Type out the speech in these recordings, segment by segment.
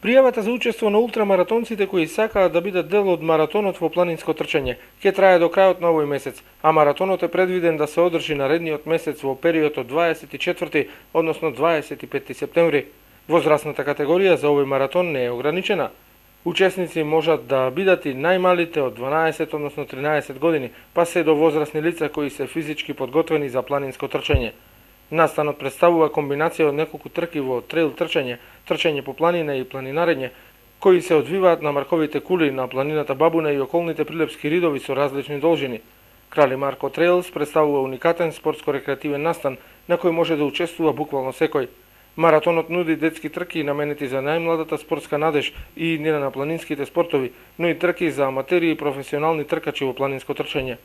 Пријавата за учество на ултрамаратонците кои сакаат да бидат дел од маратонот во планинско трчање ќе трае до крајот на овој месец, а маратонот е предвиден да се одржи наредниот месец во период од 24, односно 25 септември. Возрастната категорија за овој маратон не е ограничена. Учесници можат да бидат и најмалите од 12, односно 13 години, па се до возрастни лица кои се физички подготвени за планинско трчање. Настанот представува комбинација од неколку трки во трейл трчање, трчање по планина и планинарење, кои се одвиваат на марковите кули на планината Бабуна и околните прилепски ридови со различни должини. Крали Марко Трейлс представува уникатен спортско-рекреативен настан на кој може да учествува буквално секој. Маратонот нуди детски трки наменети за најмладата спортска надеж и иднина на планинските спортови, но и трки за аматери и професионални тркачи во планинско трчање.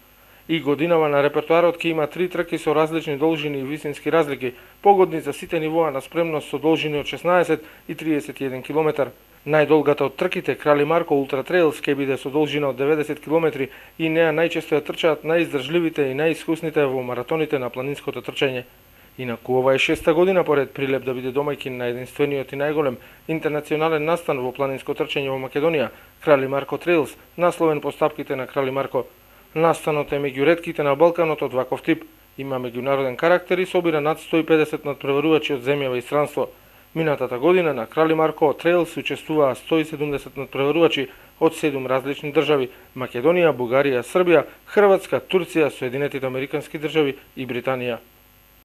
И годинава на репертоарот ќе има 3 трки со различни должини и висински разлики, погодни за сите нивоа на спремност со должини од 16 и 31 км. Најдолгата од трките, Крали Марко Ултра Трейлс, ќе биде со должина од 90 км и неа најчесто ја трчаат најиздржливите и најискусните во маратоните на планинското трчање. Инаку ова е 6-та година поред Прилеп да биде домаќин на единствениот и најголем интернационален настан во планинско трчање во Македонија, Крали Марко Трейлс, насловен по стапките на Крали Марко. Настанот е меѓу ретките на Балканот од ваков тип. Има меѓународен карактер и собира над 150 надпреварувачи од земјава и странство. Минатата година на Крали Марко Трейлс учествуваа 170 надпреварувачи од 7 различни држави: Македонија, Бугарија, Србија, Хрватска, Турција, Соединетите Американски држави и Британија.